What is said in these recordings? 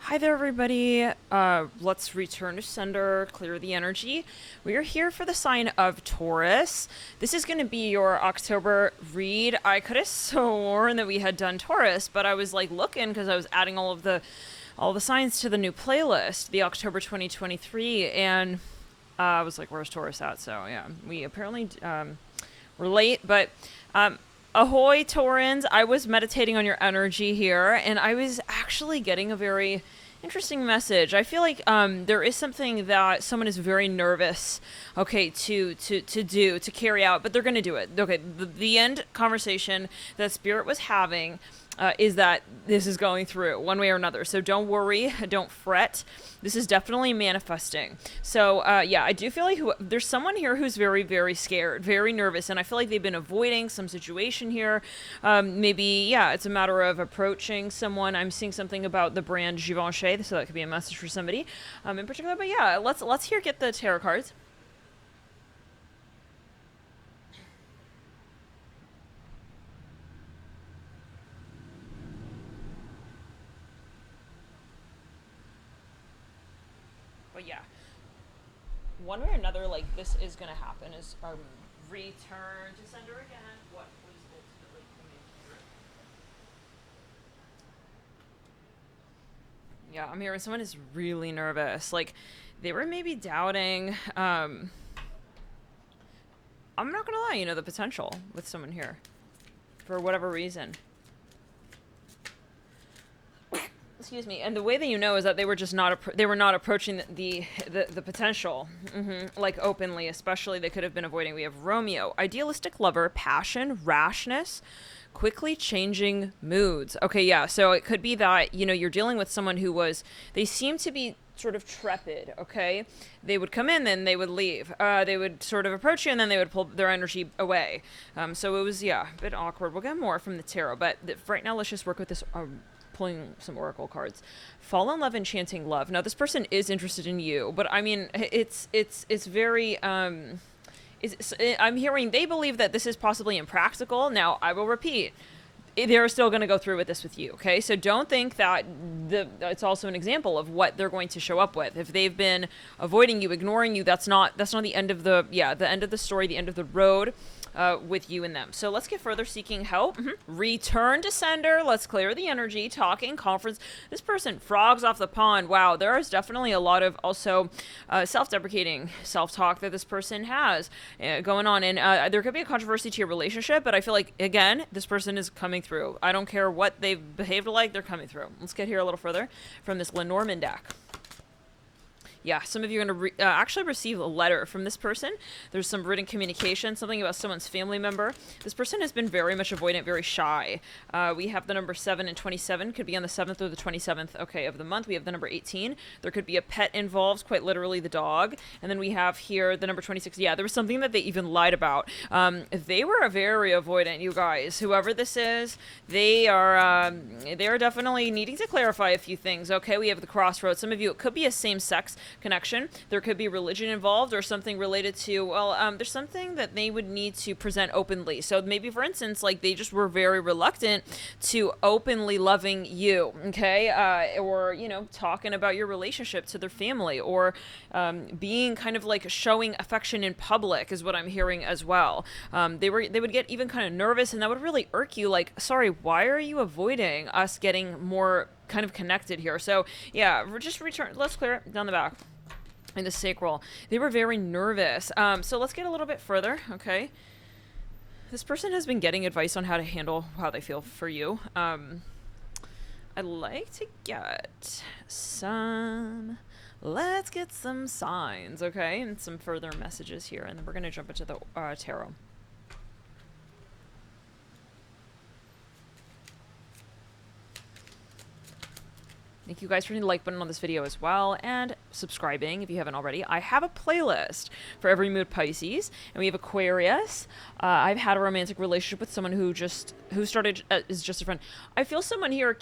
Hi there, everybody. Let's return to sender, clear the energy. We are here for the sign of Taurus. This is going to be your October read. I could have sworn that we had done Taurus, but I was like looking because I was adding all the signs to the new playlist, the October 2023, and I was like, "Where's Taurus at?" So yeah, we apparently we're late, but ahoy, Taurans. I was meditating on your energy here, and I was actually getting a very interesting message. I feel like there is something that someone is very nervous, okay, to carry out, but they're going to do it. Okay, the end conversation that Spirit was having is that this is going through one way or another. So don't worry, don't fret. This is definitely manifesting. So yeah, I do feel like there's someone here who's very, very scared, very nervous, and I feel like they've been avoiding some situation here. Maybe, yeah, it's a matter of approaching someone. I'm seeing something about the brand Givenchy, so that could be a message for somebody in particular. But yeah, let's here get the tarot cards. But yeah, one way or another, like this is gonna happen. Is return to sender again. What was ultimately coming through? Yeah, I'm hearing someone is really nervous. Like they were maybe doubting. I'm not gonna lie, the potential with someone here, for whatever reason. Excuse me. And the way that is that they were just not they were not approaching the potential, like openly. Especially they could have been avoiding. We have Romeo, idealistic lover, passion, rashness, quickly changing moods. Okay, yeah. So it could be that you're dealing with someone they seem to be sort of trepid. Okay, they would come in, then they would leave. They would sort of approach you, and then they would pull their energy away. So it was, yeah, a bit awkward. We'll get more from the tarot, but right now let's just work with this. Pulling some oracle cards. Fall in love, enchanting love. Now this person is interested in you, but I mean it's very I'm hearing they believe that this is possibly impractical. Now I will repeat, they're still going to go through with this with you, okay? So don't think that it's also an example of what they're going to show up with. If they've been avoiding you, ignoring you, that's not the end of the end of the story, the end of the road. With you and them. So let's get further seeking help. Return to sender. Let's clear the energy. Talking, conference. This person, frogs off the pond. Wow, there is definitely a lot of also self-deprecating self-talk that this person has going on. And there could be a controversy to your relationship, but I feel like, again, this person is coming through. I don't care what they've behaved like, they're coming through. Let's get here a little further from this Lenormand deck. Yeah, some of you are going to actually receive a letter from this person. There's some written communication, something about someone's family member. This person has been very much avoidant, very shy. We have the number 7 and 27, could be on the 7th or the 27th, okay, of the month. We have the number 18. There could be a pet involved, quite literally the dog. And then we have here the number 26. Yeah, there was something that they even lied about. They were very avoidant, you guys. Whoever this is, they are definitely needing to clarify a few things, okay? We have the crossroads. Some of you, it could be a same-sex connection. There could be religion involved or something related to, there's something that they would need to present openly. So maybe, for instance, like they just were very reluctant to openly loving you, okay? Or, talking about your relationship to their family, or being kind of like showing affection in public is what I'm hearing as well. They would get even kind of nervous, and that would really irk you. Like, sorry, why are you avoiding us getting more kind of connected here? So yeah, just return. Let's clear it down the back. In the sacral, they were very nervous. So let's get a little bit further, okay? This person has been getting advice on how to handle how they feel for you. I'd like to get let's get some signs, okay? And some further messages here, and then we're going to jump into the tarot. Thank you guys for hitting the like button on this video as well, and subscribing if you haven't already. I have a playlist for every mood Pisces, and we have Aquarius. I've had a romantic relationship with someone who started as just a friend. I feel someone here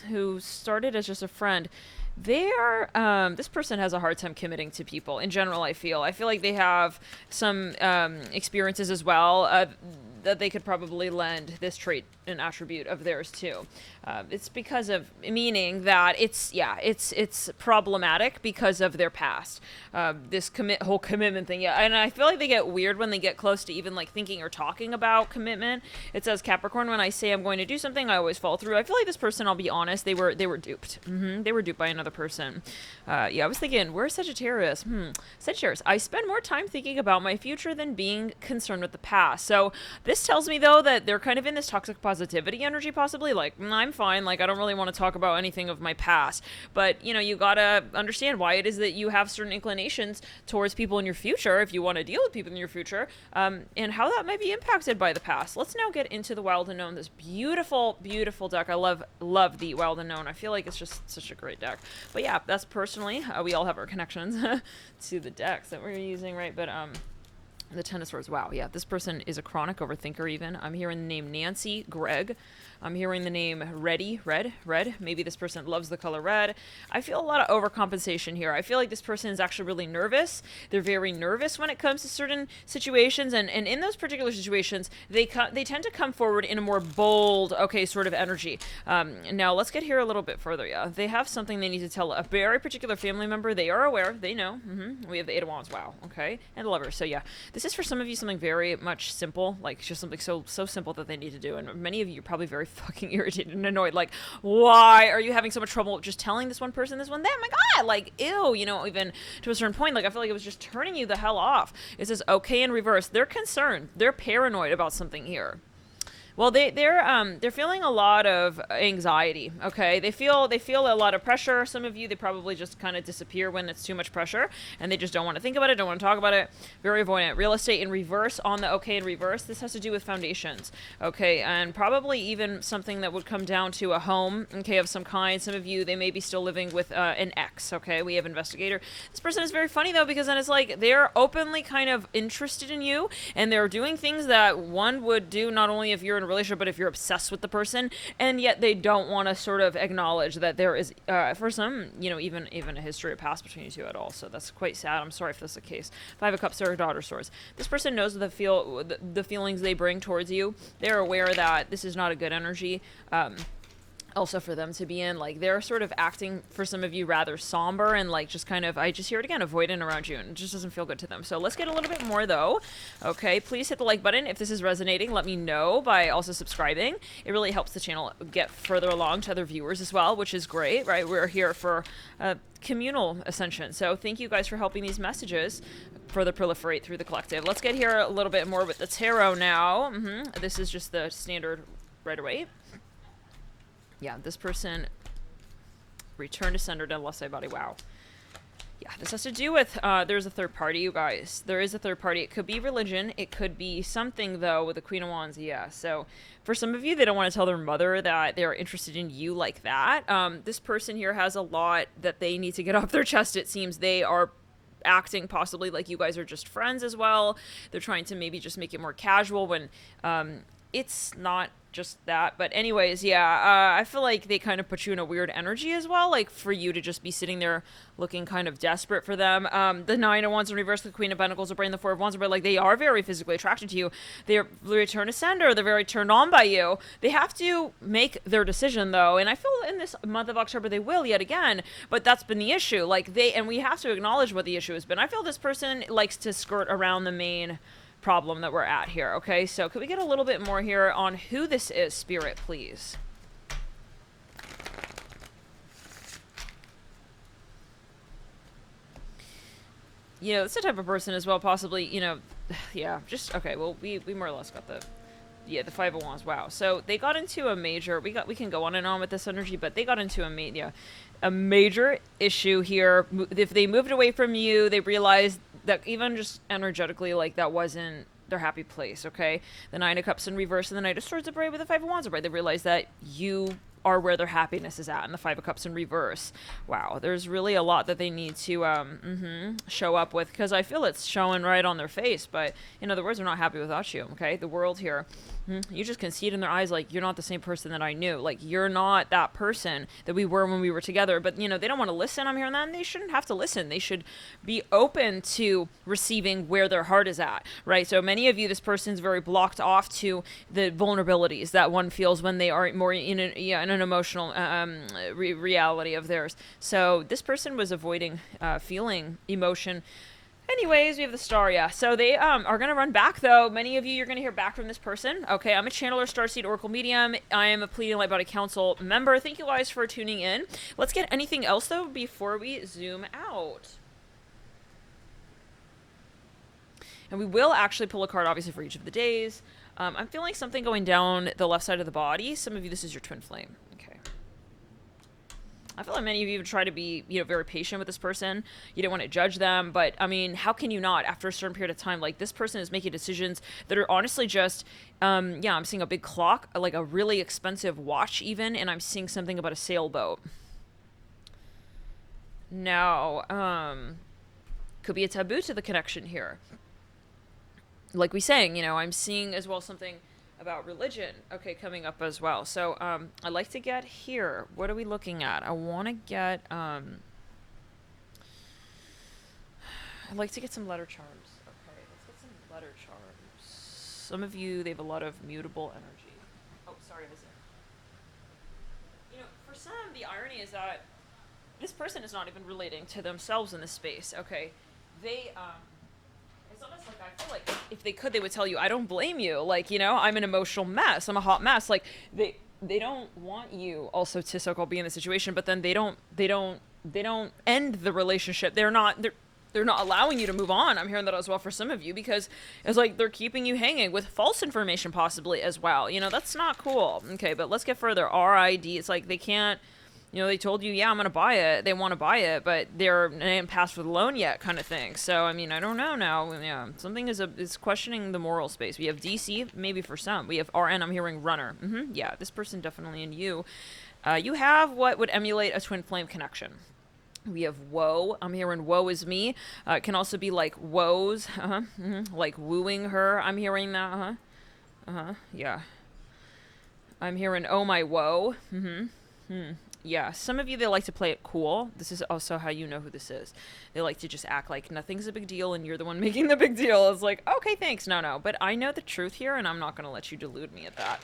who started as just a friend. This person has a hard time committing to people in general. I feel like they have some experiences as well. that they could probably lend this trait and attribute of theirs too. It's because of, meaning that it's problematic because of their past. This whole commitment thing, yeah. And I feel like they get weird when they get close to even like thinking or talking about commitment. It says Capricorn, when I say I'm going to do something, I always follow through. I feel like this person, I'll be honest, they were duped. They were duped by another person. Yeah, I was thinking, where's Sagittarius? Sagittarius, I spend more time thinking about my future than being concerned with the past. So this tells me though that they're kind of in this toxic positivity energy, possibly like, I'm fine, like I don't really want to talk about anything of my past. But you know, you gotta understand why it is that you have certain inclinations towards people in your future, if you want to deal with people in your future, and how that might be impacted by the past. Let's now get into the Wild Unknown, this beautiful deck. I love the Wild Unknown. I feel like it's just such a great deck. But yeah, that's personally, we all have our connections to the decks that we're using, right? But the Ten of Swords. Wow, yeah, this person is a chronic overthinker even. I'm hearing the name Nancy, Greg. I'm hearing the name Red. Maybe this person loves the color red. I feel a lot of overcompensation here. I feel like this person is actually really nervous. They're very nervous when it comes to certain situations, and in those particular situations, they tend to come forward in a more bold, sort of energy. Now, let's get here a little bit further, yeah. They have something they need to tell a very particular family member. They are aware. They know. We have the Eight of Wands. Wow, okay. And the Lover. So, yeah, this is for some of you something very much simple, like just something so simple that they need to do. And many of you are probably very fucking irritated and annoyed, like, why are you having so much trouble just telling this one person this one that? My God, like, ew, you know, even to a certain point, like, I feel like it was just turning you the hell off. It says okay in reverse. They're concerned. They're paranoid about something here. Well, they're feeling a lot of anxiety. Okay, they feel a lot of pressure. Some of you, they probably just kind of disappear when it's too much pressure, and they just don't want to think about it, don't want to talk about it. Very avoidant. Real estate in reverse on the okay in reverse. This has to do with foundations. Okay, and probably even something that would come down to a home. Okay, of some kind. Some of you, they may be still living with an ex. Okay, we have investigator. This person is very funny though, because then it's like they're openly kind of interested in you, and they're doing things that one would do not only if you're in relationship, but if you're obsessed with the person, and yet they don't want to sort of acknowledge that there is, for some, you know, even a history of past between you two at all. So that's quite sad. I'm sorry if that's the case. Five of Cups or Daughter of Swords. This person knows the feelings they bring towards you. They're aware that this is not a good energy. Also for them to be in, like, they're sort of acting for some of you rather somber and like just kind of, I just hear it again, avoidant around you, and it just doesn't feel good to them. So let's get a little bit more though. Okay, please hit the like button if this is resonating. Let me know by also subscribing. It really helps the channel get further along to other viewers as well, which is great, right? We're here for communal ascension. So thank you guys for helping these messages further proliferate through the collective. Let's get here a little bit more with the tarot now. This is just the standard right away. Yeah, this person returned to sender, then lost my body. Wow. Yeah, this has to do with, there's a third party, you guys. There is a third party. It could be religion. It could be something, though, with the Queen of Wands. Yeah, so for some of you, they don't want to tell their mother that they're interested in you like that. This person here has a lot that they need to get off their chest. It seems they are acting possibly like you guys are just friends as well. They're trying to maybe just make it more casual when it's not just that. But anyways, yeah, I feel like they kind of put you in a weird energy as well, like for you to just be sitting there looking kind of desperate for them. The Nine of Wands in reverse, the Queen of Pentacles, or the Four of Wands, but like they are very physically attracted to you. They're very turned to sender. They're very turned on by you. They have to make their decision though, and I feel in this month of October they will yet again. But that's been the issue. Like and we have to acknowledge what the issue has been. I feel this person likes to skirt around the main problem that we're at here. Okay, so could we get a little bit more here on who this is, Spirit, please? You know, it's the type of person as well, possibly, you know, yeah, just, okay, well, we more or less got the Five of Wands. Wow. So they got into a major, we can go on and on with this energy, but they got into a major issue here. If they moved away from you, they realized that even just energetically, like, that wasn't their happy place, okay? The Nine of Cups in reverse and the Knight of Swords abray with the Five of Wands abray. They realized that you are where their happiness is at, and the Five of Cups in reverse. Wow, there's really a lot that they need to show up with, because I feel it's showing right on their face, but in other words, they're not happy without you, okay? The world here, you just can see it in their eyes, like, you're not the same person that I knew. Like, you're not that person that we were when we were together, but, you know, they don't want to listen. I'm hearing that, and they shouldn't have to listen. They should be open to receiving where their heart is at, right? So many of you, this person's very blocked off to the vulnerabilities that one feels when they are more in an emotional reality of theirs. So this person was avoiding feeling emotion. Anyways, we have the Star, yeah. So they are going to run back, though. Many of you, you're going to hear back from this person. Okay, I'm a channeler, Starseed, Oracle Medium. I am a Pleading Light Body Council member. Thank you guys for tuning in. Let's get anything else, though, before we zoom out. And we will actually pull a card, obviously, for each of the days. I'm feeling something going down the left side of the body. Some of you, this is your twin flame. Okay. I feel like many of you try to be, you know, very patient with this person. You don't want to judge them, but I mean, how can you not after a certain period of time? Like, this person is making decisions that are honestly just, yeah, I'm seeing a big clock, like a really expensive watch even, and I'm seeing something about a sailboat. Now, could be a taboo to the connection here. Like we saying, you know, I'm seeing as well something about religion, okay, coming up as well. So, I'd like to get here. What are we looking at? I want to get, I'd like to get some letter charms. Okay, let's get some letter charms. Some of you, they have a lot of mutable energy. Oh, sorry, I was in. You know, for some, the irony is that this person is not even relating to themselves in this space, okay? They, it's almost like I feel like if they could, they would tell you, I don't blame you. Like, you know, I'm an emotional mess. I'm a hot mess. Like, they don't want you also to so-called be in the situation, but then they don't end the relationship. They're not allowing you to move on. I'm hearing that as well for some of you, because it's like they're keeping you hanging with false information possibly as well. You know, that's not cool. Okay, but let's get further. RID, it's like they can't, you know, they told you, yeah, I'm going to buy it. They want to buy it, but they ain't passed for the loan yet kind of thing. So, I mean, I don't know now. Yeah, something is questioning the moral space. We have DC, maybe for some. We have RN, I'm hearing runner. Yeah, this person definitely in you. You have what would emulate a twin flame connection. We have woe. I'm hearing woe is me. It can also be like woes, like wooing her. I'm hearing that, yeah. I'm hearing oh my woe. Yeah, some of you, they like to play it cool. This is also how you know who this is. They like to just act like nothing's a big deal and you're the one making the big deal. It's like, okay, thanks. No. But I know the truth here, and I'm not going to let you delude me about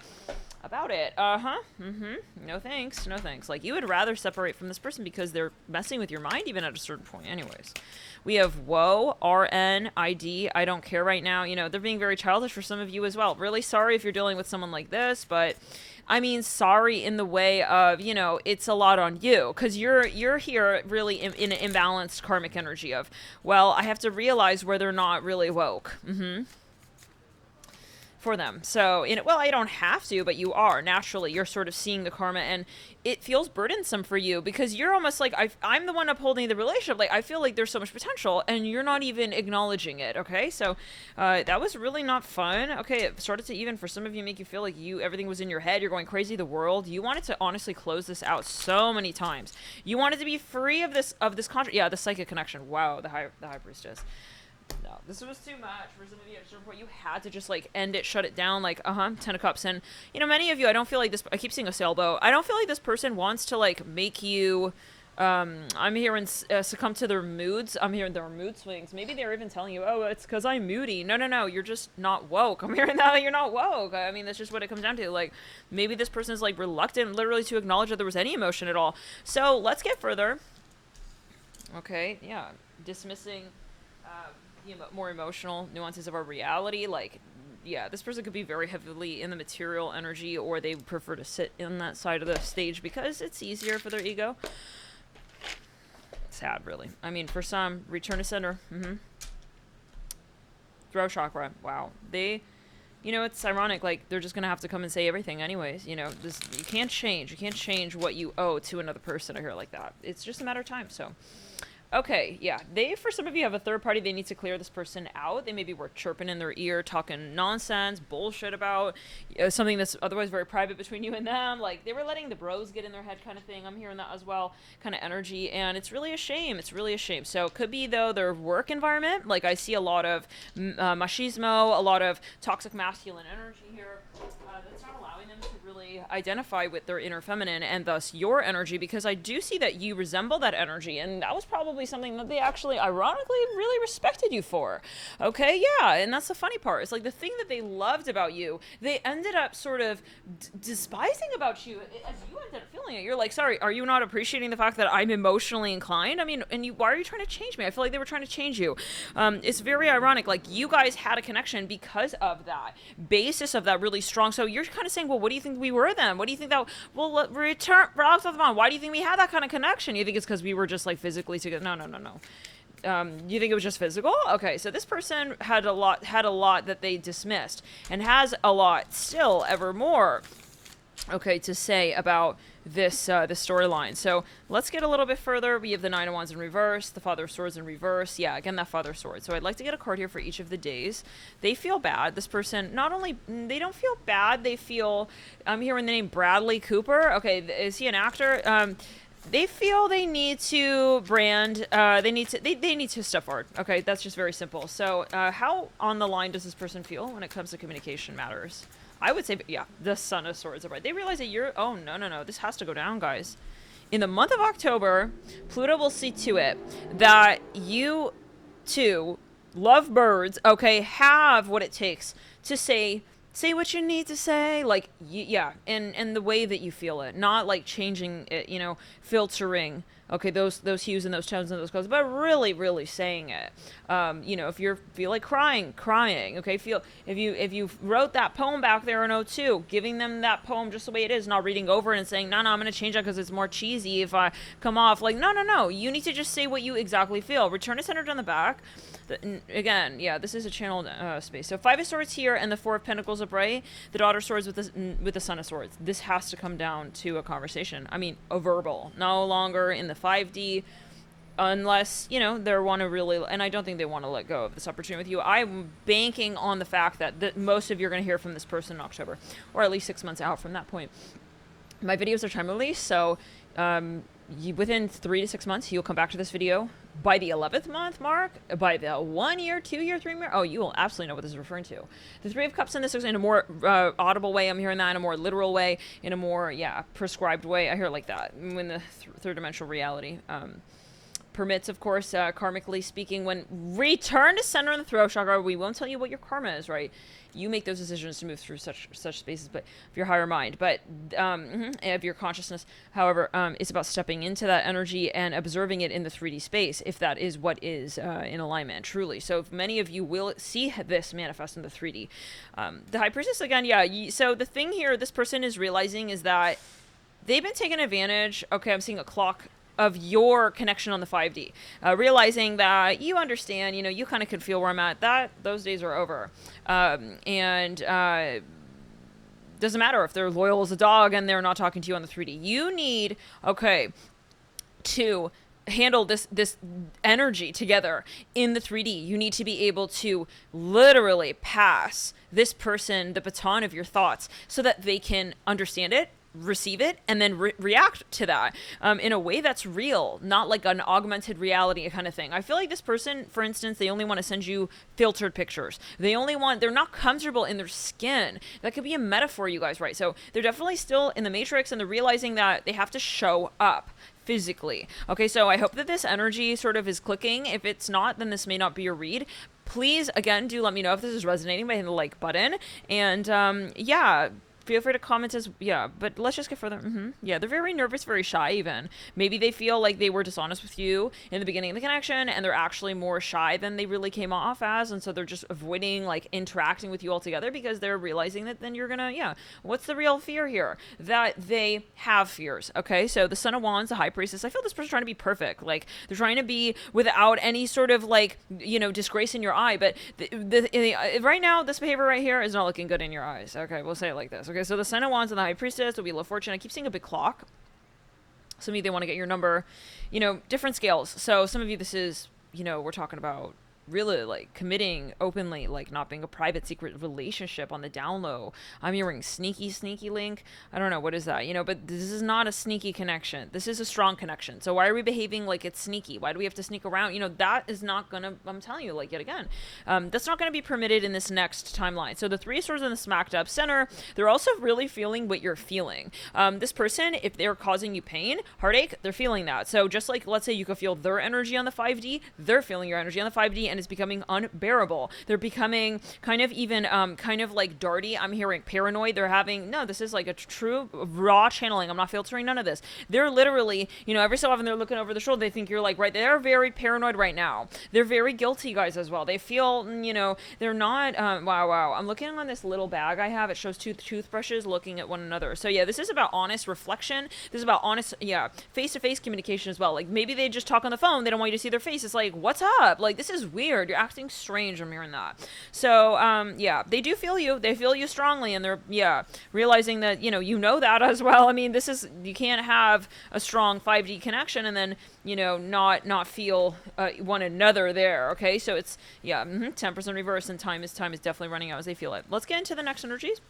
it. No thanks. Like, you would rather separate from this person because they're messing with your mind even at a certain point anyways. We have woe, RN, ID, I don't care right now. You know, they're being very childish for some of you as well. Really sorry if you're dealing with someone like this, but I mean, sorry in the way of, you know, it's a lot on you, because you're here really in an imbalanced karmic energy of, well, I have to realize where they're not really woke. For them. So, well, I don't have to, but you are. Naturally, you're sort of seeing the karma, and it feels burdensome for you because you're almost like, I'm the one upholding the relationship. Like, I feel like there's so much potential, and you're not even acknowledging it, okay? So, that was really not fun. Okay, it started to even, for some of you, make you feel like everything was in your head. You're going crazy, the world. You wanted to honestly close this out so many times. You wanted to be free of this contract. Yeah, the psychic connection. Wow, the high priestess. No, this was too much for some of you. At a certain point, you had to just like end it, shut it down. Like, 10 of Cups. And you know, many of you, I don't feel like this. I keep seeing a sailboat. I don't feel like this person wants to like make you. I'm hearing succumb to their moods. I'm hearing their mood swings. Maybe they're even telling you, oh, it's because I'm moody. No, you're just not woke. I'm hearing that you're not woke. I mean, that's just what it comes down to. Like, maybe this person is like reluctant, literally, to acknowledge that there was any emotion at all. So let's get further. Okay, yeah, dismissing. More emotional nuances of our reality. Like, yeah, this person could be very heavily in the material energy, or they prefer to sit in that side of the stage because it's easier for their ego. Sad, really. I mean, for some, return to center. Throat chakra. Wow. They, you know, it's ironic. Like, they're just gonna have to come and say everything anyways. You know, you can't change. You can't change what you owe to another person. I hear it like that. It's just a matter of time. So, Okay, yeah. They, for some of you, have a third party they need to clear this person out. They maybe were chirping in their ear, talking nonsense, bullshit about something that's otherwise very private between you and them. Like, they were letting the bros get in their head kind of thing. I'm hearing that as well, kind of energy. And it's really a shame. It's really a shame. So it could be, though, their work environment. Like, I see a lot of machismo, a lot of toxic masculine energy here. That's not allowing them to really identify with their inner feminine and thus your energy, because I do see that you resemble that energy, and that was probably something that they actually ironically really respected you for. Okay, yeah, and that's the funny part. It's like the thing that they loved about you, they ended up sort of despising about you as you ended up feeling it. You're like, sorry, are you not appreciating the fact that I'm emotionally inclined? I mean, and why are you trying to change me? I feel like they were trying to change you. It's very ironic. Like, you guys had a connection because of that basis of that really strong. So you're kind of saying, well, what do you think we were then? What do you think that, well, return, why do you think we had that kind of connection? You think it's because we were just like physically together? No. You think it was just physical? Okay, so this person had a lot that they dismissed, and has a lot still ever more, okay, to say about this storyline. So let's get a little bit further. We have the Nine of Wands in reverse, the Father of Swords in reverse. Yeah, again, that Father of Swords. So I'd like to get a card here for each of the days. They feel bad. This person, not only, they don't feel bad, they feel, I'm hearing the name Bradley Cooper. Okay, is he an actor? They feel they need to brand, they need to step forward. Okay, that's just very simple. So how on the line does this person feel when it comes to communication matters? I would say, yeah, the Son of Swords. Right. They realize that you're, oh, no, this has to go down, guys. In the month of October, Pluto will see to it that you two lovebirds, okay, have what it takes to say what you need to say, like, yeah, and the way that you feel it, not like changing it, filtering, okay, those hues and those tones and those colors, but really saying it. If you feel like crying, okay, if you wrote that poem back there in '02, giving them that poem just the way it is, not reading over it and saying, no, I'm going to change that because it's more cheesy if I come off, like, no, you need to just say what you exactly feel. Return to center on the back. Again, yeah, this is a channeled space. So Five of Swords here and the Four of Pentacles upright, the Daughter of Swords with the Son of Swords. This has to come down to a conversation. I mean, a verbal, no longer in the 5D, unless, they want to really, and I don't think they want to let go of this opportunity with you. I'm banking on the fact that most of you are going to hear from this person in October, or at least 6 months out from that point. My videos are time released, so within 3 to 6 months, you'll come back to this video. By the 11th month mark, by the 1 year, 2 year, 3 year, oh, you will absolutely know what this is referring to. The Three of Cups in this is in a more audible way. I'm hearing that in a more literal way, in a more, prescribed way. I hear it like that when the third dimensional reality permits, of course, karmically speaking. When return to center in the throat chakra, we won't tell you what your karma is, right? You make those decisions to move through such spaces, but of your higher mind, but of your consciousness. However, it's about stepping into that energy and observing it in the 3D space, if that is what is in alignment, truly. So if many of you will see this manifest in the 3D. The High Priestess, again, so the thing here this person is realizing is that they've been taken advantage. Okay, I'm seeing a clock of your connection on the 5D, realizing that you understand, you kind of could feel where I'm at, those days are over. And doesn't matter if they're loyal as a dog and they're not talking to you on the 3D. You need, to handle this energy together in the 3D. You need to be able to literally pass this person the baton of your thoughts so that they can understand it, receive it, and then react to that in a way that's real, not like an augmented reality kind of thing. I feel like this person, for instance, they only want to send you filtered pictures. They're not comfortable in their skin. That could be a metaphor, you guys, right? So they're definitely still in the matrix, and they're realizing that they have to show up physically. Okay, so I hope that this energy sort of is clicking. If it's not, then this may not be your read. Please, again, do let me know if this is resonating by hitting the like button. And feel free to comment but let's just get further. Yeah, they're very nervous, very shy even. Maybe they feel like they were dishonest with you in the beginning of the connection, and they're actually more shy than they really came off as, and so they're just avoiding, like, interacting with you altogether because they're realizing that then you're gonna, what's the real fear here? That they have fears, okay? So the Son of Wands, the High Priestess, I feel this person's trying to be perfect. Like, they're trying to be without any sort of, like, disgrace in your eye, but right now, this behavior right here is not looking good in your eyes, okay? We'll say it like this. Okay, so the Son of Wands and the High Priestess will be low fortune. I keep seeing a big clock. Some of you, they want to get your number, you know, different scales. So some of you, this is, you know, we're talking about really like committing openly, like not being a private secret relationship on the down low. I'm hearing sneaky link. I don't know, what is that, you know, but this is not a sneaky connection. This is a strong connection. So why are we behaving like it's sneaky? Why do we have to sneak around? You know, that is not gonna, I'm telling you, like, yet again, that's not gonna be permitted in this next timeline. So the Three of Swords in the smacked up center, they're also really feeling what you're feeling. This person, if they're causing you pain, heartache, they're feeling that. So just like, let's say you could feel their energy on the 5D, they're feeling your energy on the 5D, and it's becoming unbearable. They're becoming kind of even kind of like darty. I'm hearing paranoid. They're having, no, this is like a true raw channeling. I'm not filtering none of this. They're literally, you know, every so often they're looking over the shoulder. They think you're like, right, they're very paranoid right now. They're very guilty, guys, as well. They feel, you know, they're not, wow. I'm looking on this little bag I have. It shows two toothbrushes looking at one another. So yeah, this is about honest reflection. This is about honest, yeah, face-to-face communication as well. Like maybe they just talk on the phone. They don't want you to see their face. It's like, what's up? Like, this is weird. You're acting strange. I'm hearing that. So yeah, they do feel you. They feel you strongly, and they're, yeah, realizing that, you know that as well. I mean, this is, you can't have a strong 5D connection and then, you know, not feel one another there. Okay, so it's, yeah, 10% reverse, and time is definitely running out as they feel it. Let's get into the next energies.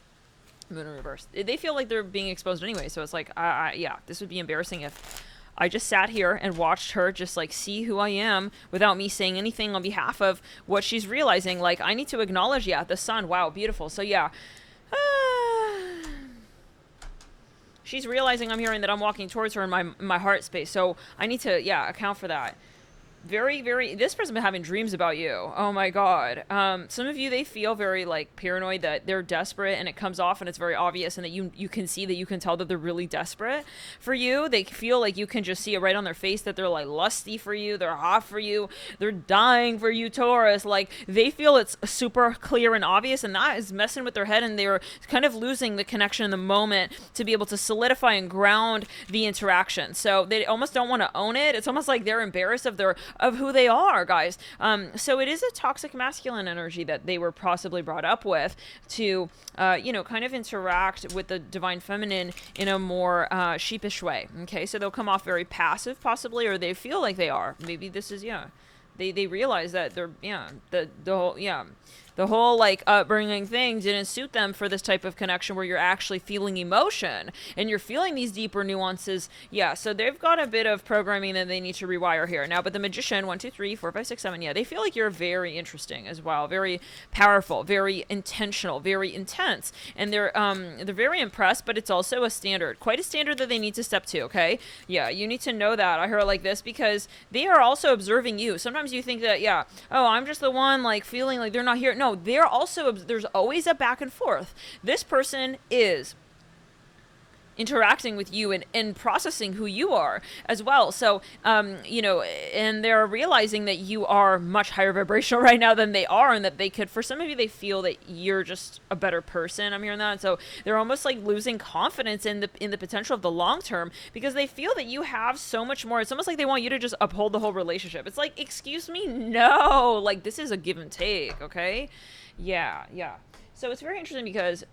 Moon in reverse. They feel like they're being exposed anyway, so it's like, yeah, this would be embarrassing if I just sat here and watched her just like see who I am without me saying anything on behalf of what she's realizing. Like, I need to acknowledge, yeah, the sun, wow, beautiful. So yeah, she's realizing, I'm hearing that I'm walking towards her in my heart space. So I need to, yeah, account for that. Very, this person been having dreams about you. Oh my God. Some of you, they feel very like paranoid that they're desperate, and it comes off and it's very obvious, and that you can see, that you can tell that they're really desperate for you. They feel like you can just see it right on their face that they're like lusty for you. They're hot for you. They're dying for you, Taurus. Like, they feel it's super clear and obvious, and that is messing with their head, and they're kind of losing the connection in the moment to be able to solidify and ground the interaction. So they almost don't want to own it. It's almost like they're embarrassed of who they are, guys. So it is a toxic masculine energy that they were possibly brought up with to, you know, kind of interact with the divine feminine in a more sheepish way. Okay, so they'll come off very passive, possibly, or they feel like they are. Maybe this is, yeah, they realize that they're, yeah, the whole, yeah, the whole like upbringing thing didn't suit them for this type of connection where you're actually feeling emotion and you're feeling these deeper nuances. Yeah, so they've got a bit of programming that they need to rewire here. Now, but the magician, 1, 2, 3, 4, 5, 6, 7, yeah, they feel like you're very interesting as well, very powerful, very intentional, very intense, and they're very impressed. But it's also a standard, quite a standard that they need to step to. Okay, yeah, you need to know that. I heard it like this because they are also observing you. Sometimes you think that, yeah, oh, I'm just the one like feeling like they're not here. No, they're also, there's always a back and forth. This person is interacting with you and processing who you are as well. So, you know, and they're realizing that you are much higher vibrational right now than they are, and that they could, for some of you, they feel that you're just a better person. I'm hearing that. So they're almost like losing confidence in the potential of the long term because they feel that you have so much more. It's almost like they want you to just uphold the whole relationship. It's like, excuse me, no, like this is a give and take. Okay. Yeah. So it's very interesting because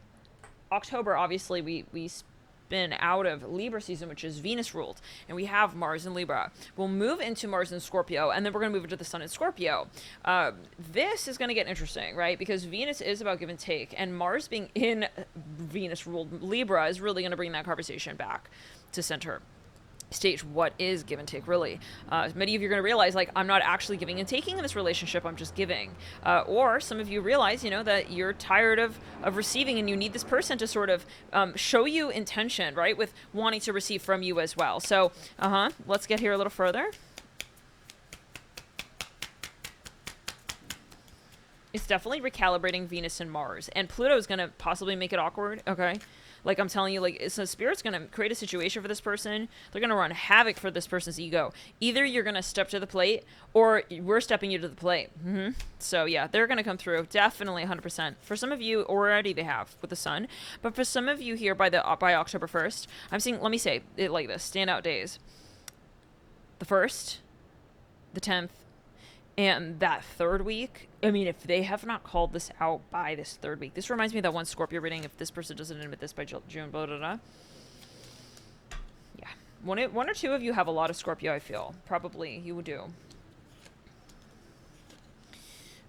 October, obviously we been out of Libra season, which is Venus ruled, and we have Mars in Libra. We'll move into Mars in Scorpio, and then we're going to move into the Sun in Scorpio. This is going to get interesting, right? Because Venus is about give and take, and Mars being in Venus ruled Libra is really going to bring that conversation back to center stage. What is give and take, really? Many of you are going to realize, like, I'm not actually giving and taking in this relationship, I'm just giving. Or some of you realize, you know, that you're tired of receiving, and you need this person to sort of show you intention, right, with wanting to receive from you as well. So, let's get here a little further. It's definitely recalibrating Venus and Mars, and Pluto is going to possibly make it awkward, okay? Like, I'm telling you, like, so Spirit's going to create a situation for this person. They're going to run havoc for this person's ego. Either you're going to step to the plate, or we're stepping you to the plate. So, yeah, they're going to come through. Definitely 100%. For some of you, already they have with the Sun. But for some of you here by October 1st, I'm seeing, let me say it like this, standout days. The 1st, the 10th, and that 3rd week. I mean, if they have not called this out by this 3rd week, this reminds me of that one Scorpio reading. If this person doesn't admit this by June, blah, blah, blah. Yeah. One or two of you have a lot of Scorpio, I feel. Probably you do.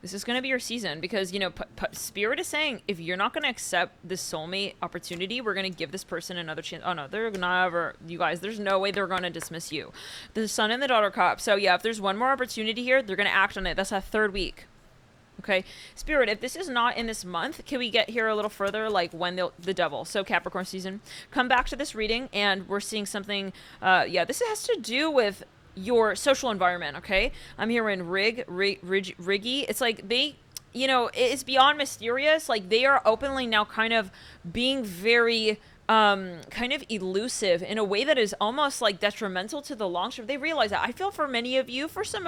This is going to be your season because, you know, Spirit is saying if you're not going to accept this soulmate opportunity, we're going to give this person another chance. Oh, no, they're never, you guys, there's no way they're going to dismiss you. The Sun and the Daughter Cup. So, yeah, if there's one more opportunity here, they're going to act on it. That's that third week. Okay, Spirit, if this is not in this month, can we get here a little further, like when the Devil, so Capricorn season, come back to this reading, and we're seeing something, yeah, this has to do with your social environment, okay? I'm hearing Riggy. It's like they, you know, it's beyond mysterious. Like they are openly now kind of being very kind of elusive in a way that is almost like detrimental to the long term. They realize that. I feel for many of you, for some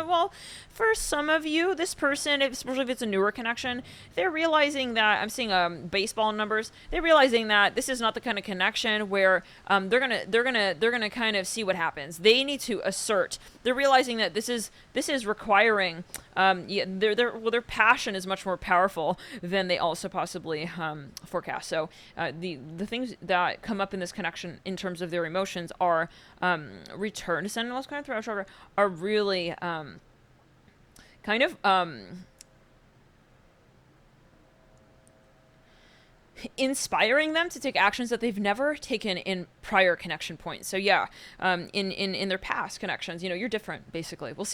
of you, this person, especially if it's a newer connection, they're realizing that, I'm seeing baseball numbers, they're realizing that this is not the kind of connection where they're gonna kind of see what happens. They need to assert. They're realizing that this is requiring their passion is much more powerful than they also possibly forecast. So the things that come up in this connection in terms of their emotions are return to Ascendant kind of throughout chakra are really kind of inspiring them to take actions that they've never taken in prior connection points. So yeah, in their past connections, you know, you're different basically. We'll see